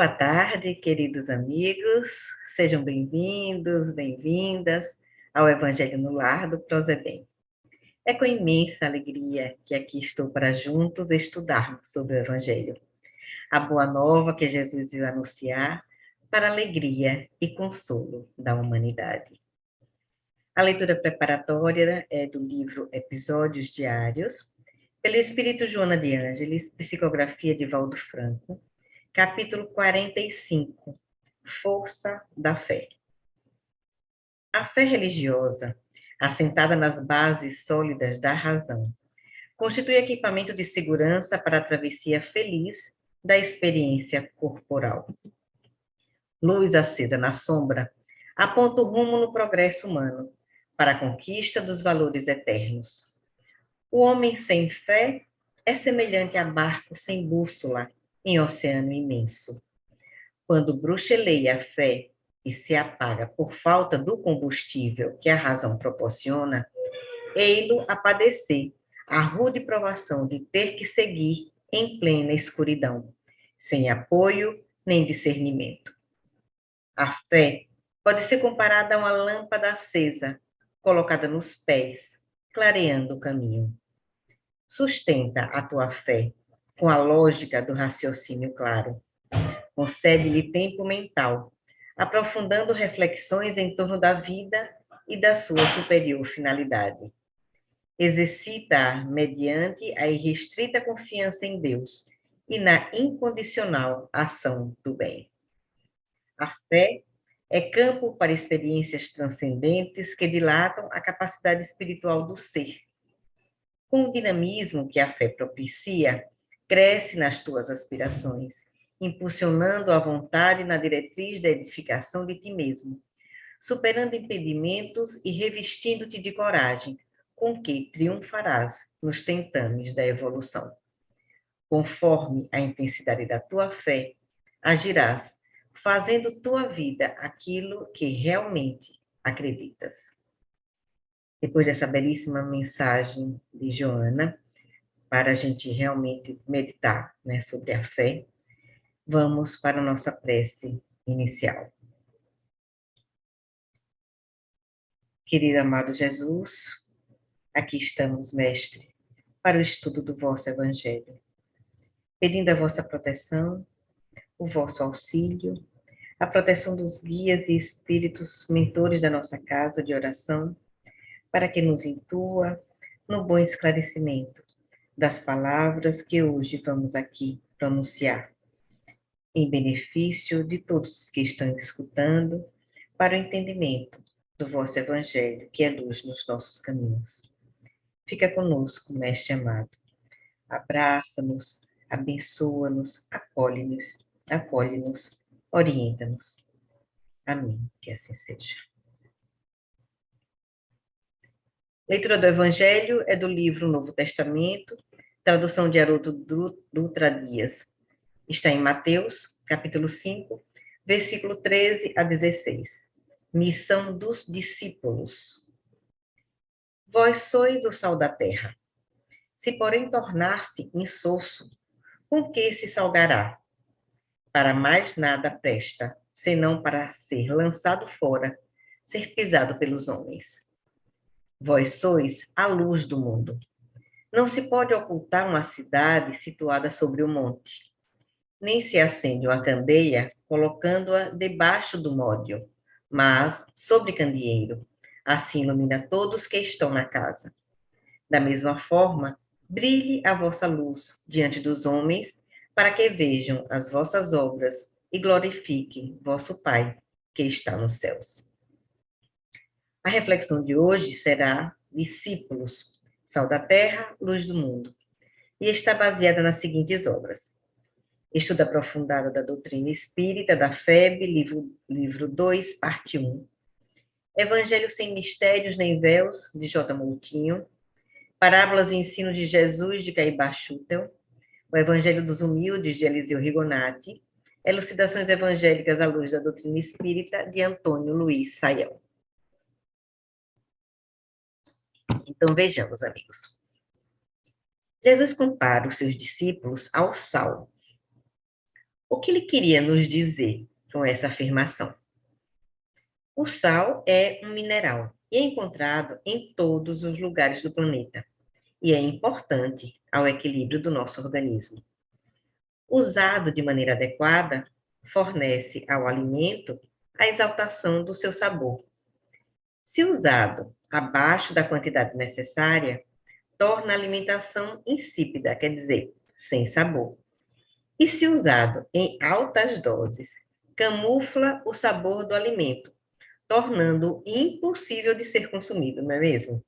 Boa tarde, queridos amigos. Sejam bem-vindos, bem-vindas ao Evangelho no Lar do Prozebem. É com imensa alegria que aqui estou para juntos estudarmos sobre o Evangelho, a boa nova que Jesus veio anunciar para a alegria e consolo da humanidade. A leitura preparatória é do livro Episódios Diários, pelo Espírito Joana de Ângeles, psicografia de Valdo Franco, capítulo 45, Força da Fé. A fé religiosa, assentada nas bases sólidas da razão, constitui equipamento de segurança para a travessia feliz da experiência corporal. Luz acesa na sombra, aponta o rumo no progresso humano, para a conquista dos valores eternos. O homem sem fé é semelhante a barco sem bússola em oceano imenso. Quando bruxeleia a fé e se apaga por falta do combustível que a razão proporciona, ei-lo a padecer a rude provação de ter que seguir em plena escuridão, sem apoio nem discernimento. A fé pode ser comparada a uma lâmpada acesa, colocada nos pés, clareando o caminho. Sustenta a tua fé com a lógica do raciocínio claro. Concede-lhe tempo mental, aprofundando reflexões em torno da vida e da sua superior finalidade. Exercita-a mediante a irrestrita confiança em Deus e na incondicional ação do bem. A fé é campo para experiências transcendentes que dilatam a capacidade espiritual do ser. Com o dinamismo que a fé propicia, cresce nas tuas aspirações, impulsionando a vontade na diretriz da edificação de ti mesmo, superando impedimentos e revestindo-te de coragem, com que triunfarás nos tentames da evolução. Conforme a intensidade da tua fé, agirás, fazendo tua vida aquilo que realmente acreditas. Depois dessa belíssima mensagem de Joana, para a gente realmente meditar, né, sobre a fé, vamos para a nossa prece inicial. Querido amado Jesus, aqui estamos, Mestre, para o estudo do vosso Evangelho, pedindo a vossa proteção, o vosso auxílio, a proteção dos guias e espíritos mentores da nossa casa de oração, para que nos intua no bom esclarecimento das palavras que hoje vamos aqui pronunciar, em benefício de todos os que estão escutando, para o entendimento do vosso Evangelho, que é luz nos nossos caminhos. Fica conosco, Mestre amado. Abraça-nos, abençoa-nos, acolhe-nos, orienta-nos. Amém. Que assim seja. Leitura do Evangelho é do livro Novo Testamento, tradução de Haroldo Dutra Dias. Está em Mateus, capítulo 5, versículo 13 a 16. Missão dos discípulos. Vós sois o sal da terra. Se, porém, tornar-se insosso, com que se salgará? Para mais nada presta, senão para ser lançado fora, ser pisado pelos homens. Vós sois a luz do mundo. Não se pode ocultar uma cidade situada sobre o monte, nem se acende uma candeia colocando-a debaixo do módio, mas sobre candeeiro. Assim ilumina todos que estão na casa. Da mesma forma, brilhe a vossa luz diante dos homens, para que vejam as vossas obras e glorifiquem vosso Pai, que está nos céus. A reflexão de hoje será discípulos, sal da terra, luz do mundo, e está baseada nas seguintes obras: Estudo aprofundado da doutrina espírita, da FEB, livro 2, parte 1. Evangelho sem mistérios nem véus, de J. Moutinho. Parábolas e ensino de Jesus, de Caibá Schutel. O Evangelho dos Humildes, de Eliseu Rigonati. Elucidações evangélicas à luz da doutrina espírita, de Antônio Luiz Saião. Então, vejamos, amigos. Jesus compara os seus discípulos ao sal. O que ele queria nos dizer com essa afirmação? O sal é um mineral e é encontrado em todos os lugares do planeta e é importante ao equilíbrio do nosso organismo. Usado de maneira adequada, fornece ao alimento a exaltação do seu sabor. Se usado abaixo da quantidade necessária, torna a alimentação insípida, quer dizer, sem sabor. E se usado em altas doses, camufla o sabor do alimento, tornando-o impossível de ser consumido, não é mesmo?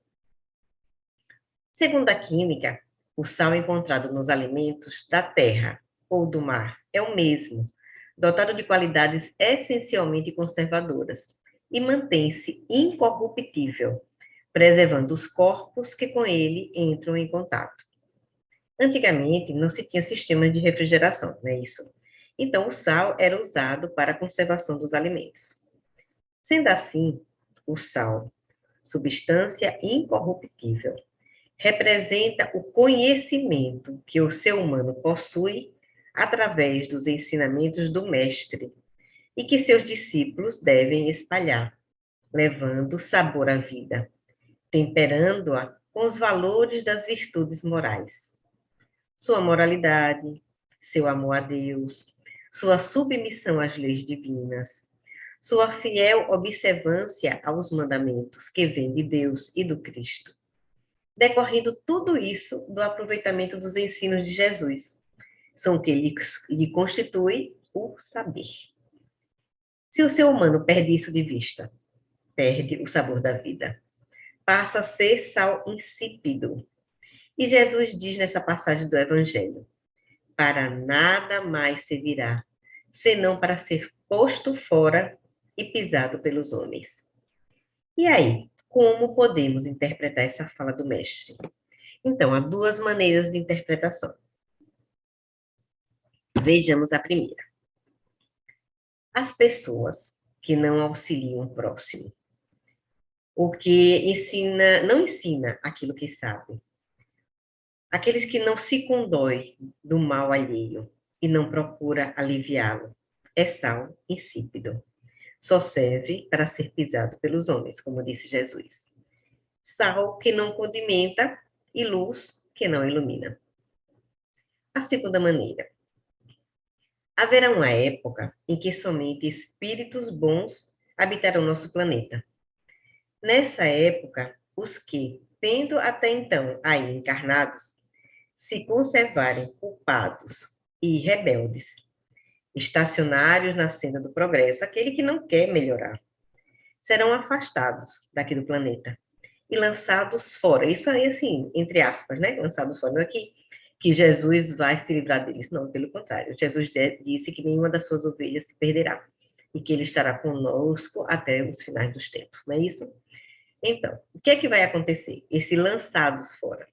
Segundo a química, o sal encontrado nos alimentos da terra ou do mar é o mesmo, dotado de qualidades essencialmente conservadoras e mantém-se incorruptível, preservando os corpos que com ele entram em contato. Antigamente não se tinha sistemas de refrigeração, não é isso? Então o sal era usado para a conservação dos alimentos. Sendo assim, o sal, substância incorruptível, representa o conhecimento que o ser humano possui através dos ensinamentos do Mestre e que seus discípulos devem espalhar, levando sabor à vida, temperando-a com os valores das virtudes morais. Sua moralidade, seu amor a Deus, sua submissão às leis divinas, sua fiel observância aos mandamentos que vêm de Deus e do Cristo, decorrendo tudo isso do aproveitamento dos ensinos de Jesus, são o que lhe constitui o saber. Se o ser humano perde isso de vista, perde o sabor da vida, passa a ser sal insípido. E Jesus diz nessa passagem do Evangelho: para nada mais servirá, senão para ser posto fora e pisado pelos homens. E aí, como podemos interpretar essa fala do mestre? Então, há duas maneiras de interpretação. Vejamos a primeira. As pessoas que não auxiliam o próximo, o que não ensina aquilo que sabe, aqueles que não se condói do mal alheio e não procura aliviá-lo, é sal insípido. Só serve para ser pisado pelos homens, como disse Jesus. Sal que não condimenta e luz que não ilumina. A segunda maneira. Haverá uma época em que somente espíritos bons habitarão nosso planeta. Nessa época, os que, tendo até então aí encarnados, se conservarem culpados e rebeldes, estacionários na senda do progresso, aquele que não quer melhorar, serão afastados daqui do planeta e lançados fora. Isso aí, assim, entre aspas, né? Lançados fora. Não é que Jesus vai se livrar deles. Não, pelo contrário. Jesus disse que nenhuma das suas ovelhas se perderá e que ele estará conosco até os finais dos tempos. Não é isso? Então, o que é que vai acontecer? Esses lançados fora.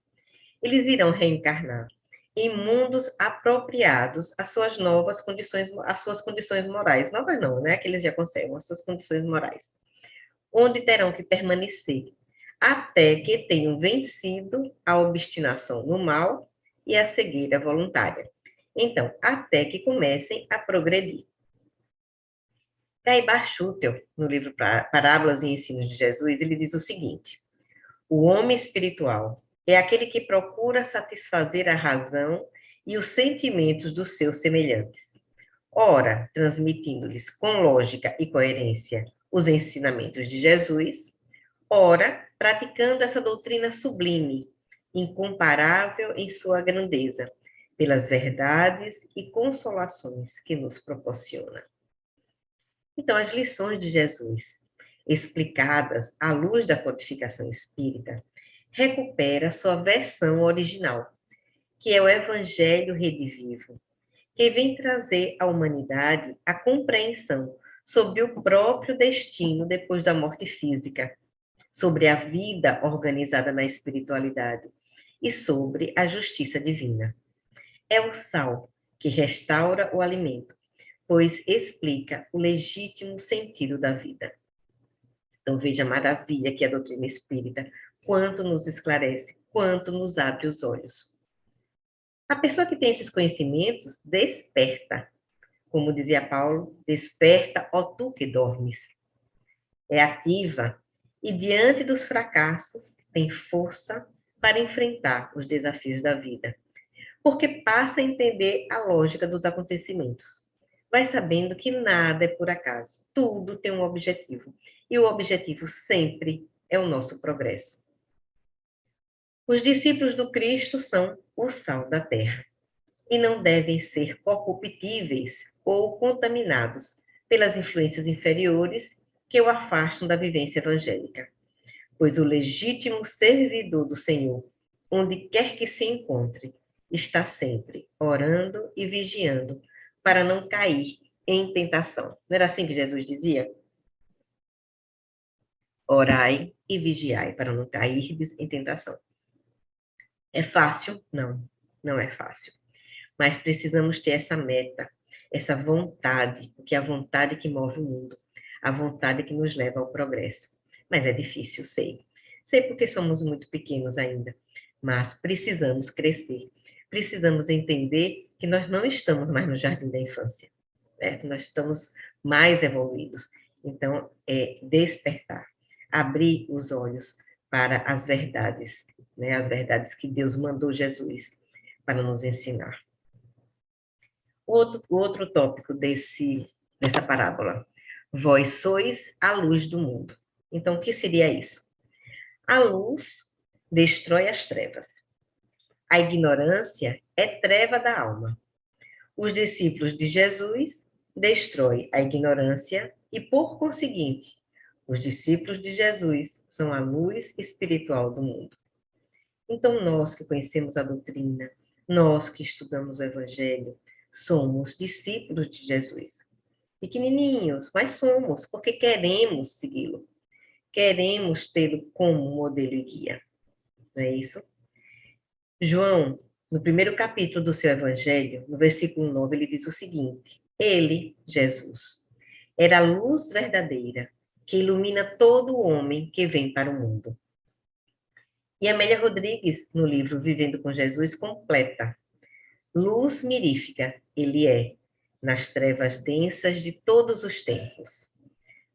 Eles irão reencarnar em mundos apropriados às suas novas condições, às suas condições morais. Novas não, né? Que eles já conservam, as suas condições morais. Onde terão que permanecer até que tenham vencido a obstinação no mal e a cegueira voluntária. Então, até que comecem a progredir. Caibar Schutel, no livro Parábolas e Ensinos de Jesus, ele diz o seguinte: o homem espiritual é aquele que procura satisfazer a razão e os sentimentos dos seus semelhantes, ora transmitindo-lhes com lógica e coerência os ensinamentos de Jesus, ora praticando essa doutrina sublime, incomparável em sua grandeza, pelas verdades e consolações que nos proporciona. Então, as lições de Jesus, explicadas à luz da codificação espírita, recupera sua versão original, que é o Evangelho redivivo, que vem trazer à humanidade a compreensão sobre o próprio destino depois da morte física, sobre a vida organizada na espiritualidade e sobre a justiça divina. É o sal que restaura o alimento, pois explica o legítimo sentido da vida. Então, veja a maravilha que a doutrina espírita, quanto nos esclarece, quanto nos abre os olhos. A pessoa que tem esses conhecimentos desperta, Como dizia Paulo, desperta, ó tu que dormes. É ativa e, diante dos fracassos, tem força para enfrentar os desafios da vida, porque passa a entender a lógica dos acontecimentos. Vai sabendo que nada é por acaso, tudo tem um objetivo, e o objetivo sempre é o nosso progresso. Os discípulos do Cristo são o sal da terra e não devem ser corruptíveis ou contaminados pelas influências inferiores que o afastam da vivência evangélica, pois o legítimo servidor do Senhor, onde quer que se encontre, está sempre orando e vigiando para não cair em tentação. Não era assim que Jesus dizia? Orai e vigiai para não cair em tentação. É fácil? Não, não é fácil. Mas precisamos ter essa meta, essa vontade, porque é a vontade que move o mundo, a vontade que nos leva ao progresso. Mas é difícil, sei. Sei porque somos muito pequenos ainda, mas precisamos crescer. Precisamos entender que nós não estamos mais no jardim da infância, né? Nós estamos mais evoluídos. Então, é despertar, abrir os olhos para as verdades, né? As verdades que Deus mandou Jesus para nos ensinar. O outro tópico dessa parábola. Vós sois a luz do mundo. Então, o que seria isso? A luz destrói as trevas. A ignorância é treva da alma. Os discípulos de Jesus destroem a ignorância e, por conseguinte, os discípulos de Jesus são a luz espiritual do mundo. Então, nós que conhecemos a doutrina, nós que estudamos o Evangelho, somos discípulos de Jesus. Pequenininhos, mas somos, porque queremos segui-lo. Queremos tê-lo como modelo e guia. Não é isso? João, no primeiro capítulo do seu Evangelho, no versículo 9, ele diz o seguinte: Ele, Jesus, era a luz verdadeira que ilumina todo homem que vem para o mundo. E Amélia Rodrigues, no livro Vivendo com Jesus, completa: luz mirífica, ele é, nas trevas densas de todos os tempos.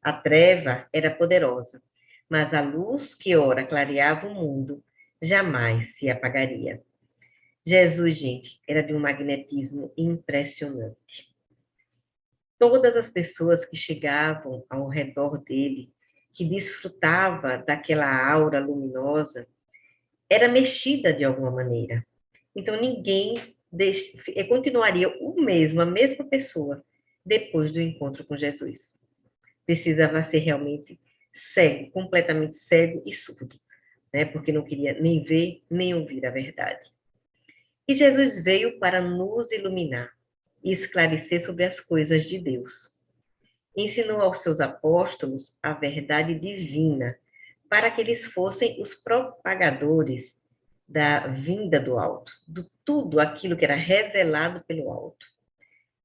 A treva era poderosa, mas a luz que ora clareava o mundo jamais se apagaria. Jesus, gente, era de um magnetismo impressionante. Todas as pessoas que chegavam ao redor dele, que desfrutava daquela aura luminosa, era mexida de alguma maneira. Então, ninguém continuaria o mesmo, a mesma pessoa, depois do encontro com Jesus. Precisava ser realmente cego, completamente cego e surdo, né? Porque não queria nem ver, nem ouvir a verdade. E Jesus veio para nos iluminar e esclarecer sobre as coisas de Deus. Ensinou aos seus apóstolos a verdade divina, para que eles fossem os propagadores da vinda do alto, de tudo aquilo que era revelado pelo alto,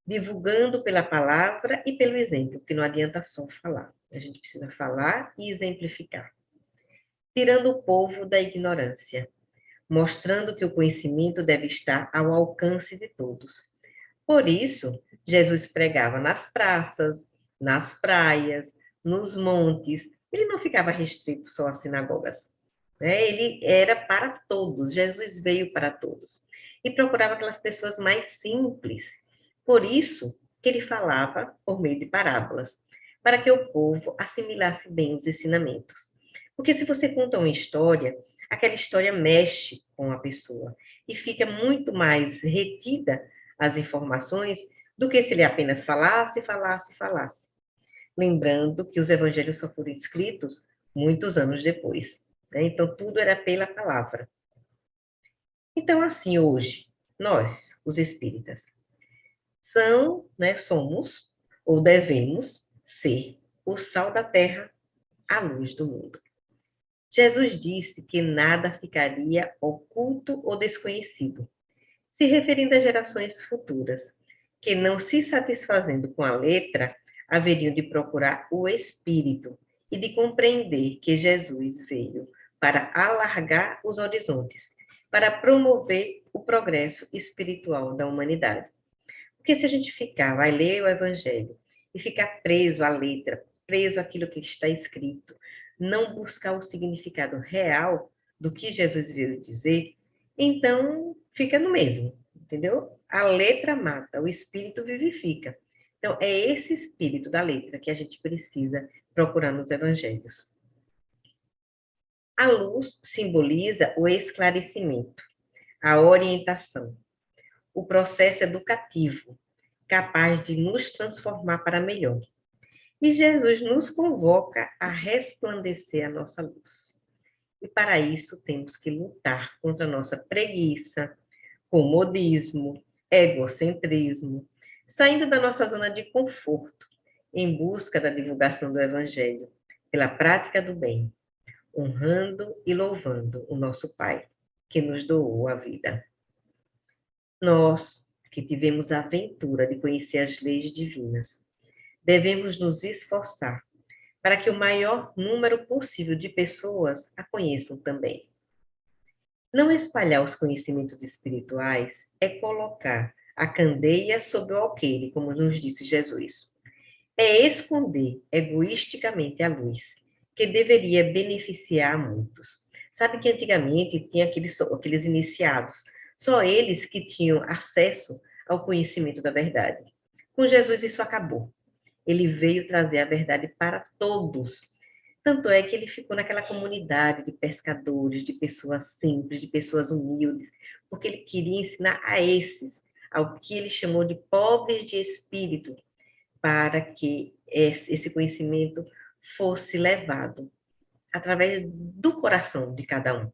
divulgando pela palavra e pelo exemplo, porque não adianta só falar, a gente precisa falar e exemplificar, tirando o povo da ignorância, mostrando que o conhecimento deve estar ao alcance de todos. Por isso, Jesus pregava nas praças, nas praias, nos montes. Ele não ficava restrito só às sinagogas, né? Ele era para todos. Jesus veio para todos. E procurava aquelas pessoas mais simples. Por isso que ele falava por meio de parábolas, para que o povo assimilasse bem os ensinamentos. Porque se você conta uma história, aquela história mexe com a pessoa e fica muito mais retida as informações do que se ele apenas falasse, falasse, falasse. Lembrando que os evangelhos só foram escritos muitos anos depois, né? Então, tudo era pela palavra. Então, assim, hoje, nós, os espíritas, somos, ou devemos ser, o sal da terra, a luz do mundo. Jesus disse que nada ficaria oculto ou desconhecido, se referindo às gerações futuras, que não se satisfazendo com a letra, haveriam de procurar o espírito e de compreender que Jesus veio para alargar os horizontes, para promover o progresso espiritual da humanidade. Porque se a gente vai ler o Evangelho e ficar preso à letra, preso àquilo que está escrito, não buscar o significado real do que Jesus veio dizer, então fica no mesmo, entendeu? A letra mata, o espírito vivifica. Então, é esse espírito da letra que a gente precisa procurar nos evangelhos. A luz simboliza o esclarecimento, a orientação, o processo educativo, capaz de nos transformar para melhor. E Jesus nos convoca a resplandecer a nossa luz. E para isso temos que lutar contra a nossa preguiça, comodismo, egocentrismo, saindo da nossa zona de conforto, em busca da divulgação do Evangelho, pela prática do bem, honrando e louvando o nosso Pai, que nos doou a vida. Nós, que tivemos a aventura de conhecer as leis divinas, devemos nos esforçar para que o maior número possível de pessoas a conheçam também. Não espalhar os conhecimentos espirituais é colocar a candeia sob o alqueire, como nos disse Jesus. É esconder egoisticamente a luz, que deveria beneficiar a muitos. Sabe que antigamente tinha aqueles iniciados, só eles que tinham acesso ao conhecimento da verdade. Com Jesus isso acabou. Ele veio trazer a verdade para todos. Tanto é que ele ficou naquela comunidade de pescadores, de pessoas simples, de pessoas humildes, porque ele queria ensinar a esses, ao que ele chamou de pobres de espírito, para que esse conhecimento fosse levado através do coração de cada um.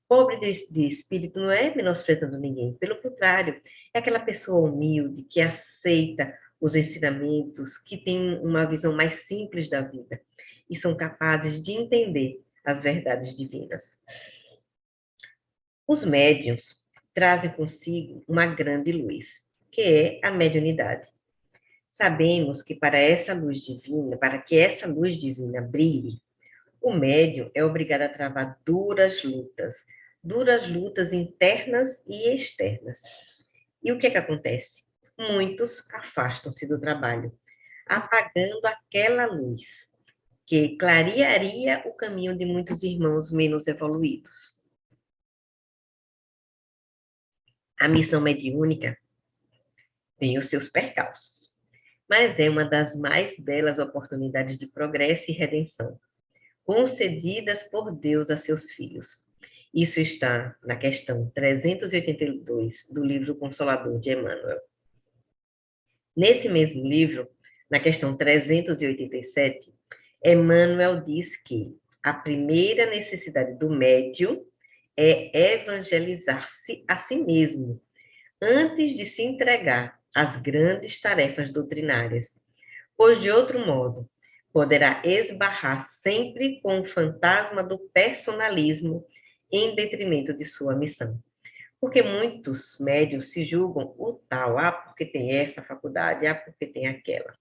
Pobre de espírito não é menosprezando ninguém, pelo contrário, é aquela pessoa humilde que aceita os ensinamentos, que tem uma visão mais simples da vida e são capazes de entender as verdades divinas. Os médiuns trazem consigo uma grande luz, que é a mediunidade. Sabemos que para que essa luz divina brilhe, o médium é obrigado a travar duras lutas internas e externas. E o que é que acontece? Muitos afastam-se do trabalho, apagando aquela luz que clarearia o caminho de muitos irmãos menos evoluídos. A missão mediúnica tem os seus percalços, mas é uma das mais belas oportunidades de progresso e redenção, concedidas por Deus a seus filhos. Isso está na questão 382 do livro Consolador de Emmanuel. Nesse mesmo livro, na questão 387, Emmanuel diz que a primeira necessidade do médium é evangelizar-se a si mesmo, antes de se entregar às grandes tarefas doutrinárias, pois, de outro modo, poderá esbarrar sempre com o fantasma do personalismo em detrimento de sua missão. Porque muitos médios se julgam o tal, porque tem essa faculdade, porque tem aquela.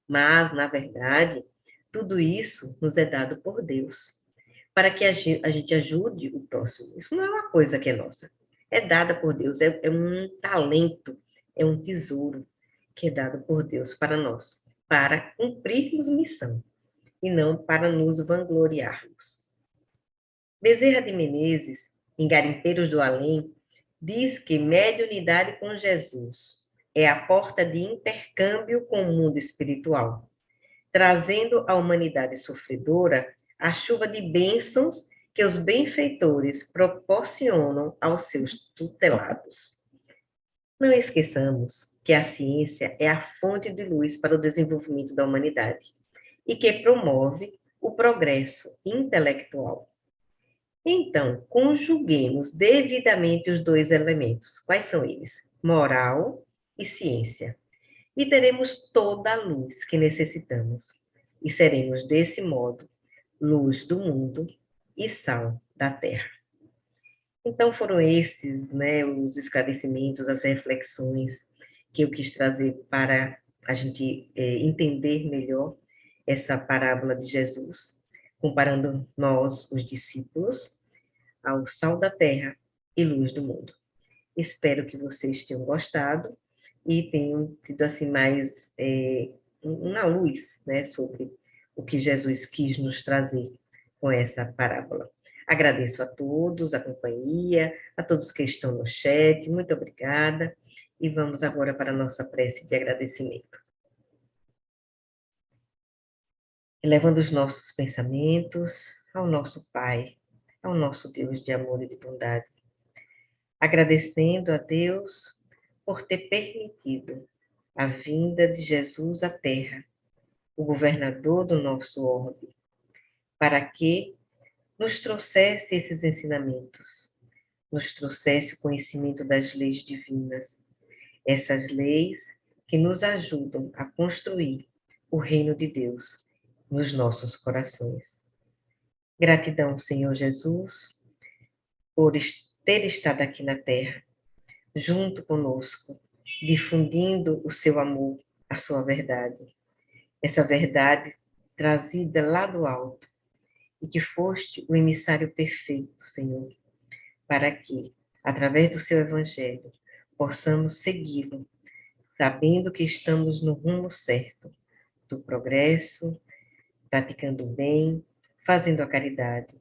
Mas, na verdade, tudo isso nos é dado por Deus, para que a gente ajude o próximo. Isso não é uma coisa que é nossa, é dada por Deus, é um talento, é um tesouro que é dado por Deus para nós, para cumprirmos missão, e não para nos vangloriarmos. Bezerra de Menezes, em Garimpeiros do Além, diz que mediunidade com Jesus é a porta de intercâmbio com o mundo espiritual, trazendo à humanidade sofredora a chuva de bênçãos que os benfeitores proporcionam aos seus tutelados. Não esqueçamos que a ciência é a fonte de luz para o desenvolvimento da humanidade e que promove o progresso intelectual. Então, conjuguemos devidamente os dois elementos. Quais são eles? Moral e ciência. E teremos toda a luz que necessitamos. E seremos, desse modo, luz do mundo e sal da terra. Então, foram esses, né, os esclarecimentos, as reflexões que eu quis trazer para a gente entender melhor essa parábola de Jesus, comparando nós, os discípulos, ao sal da terra e luz do mundo. Espero que vocês tenham gostado e tenho tido assim mais uma luz, né, sobre o que Jesus quis nos trazer com essa parábola. Agradeço a todos a companhia, a todos que estão no chat, muito obrigada, e vamos agora para a nossa prece de agradecimento. Elevando os nossos pensamentos ao nosso Pai, ao nosso Deus de amor e de bondade, agradecendo a Deus por ter permitido a vinda de Jesus à Terra, o governador do nosso orbe, para que nos trouxesse esses ensinamentos, nos trouxesse o conhecimento das leis divinas, essas leis que nos ajudam a construir o reino de Deus nos nossos corações. Gratidão, Senhor Jesus, por ter estado aqui na Terra, junto conosco, difundindo o seu amor, a sua verdade. Essa verdade trazida lá do alto, e que foste o emissário perfeito, Senhor, para que, através do seu evangelho, possamos segui-lo, sabendo que estamos no rumo certo do progresso, praticando o bem, fazendo a caridade,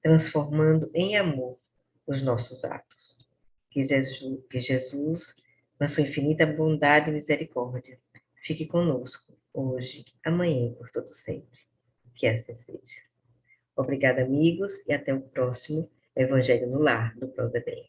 transformando em amor os nossos atos. Que Jesus, na sua infinita bondade e misericórdia, fique conosco, hoje, amanhã e por todo sempre. Que assim seja. Obrigada, amigos, e até o próximo Evangelho no Lar, do Prosa Bem.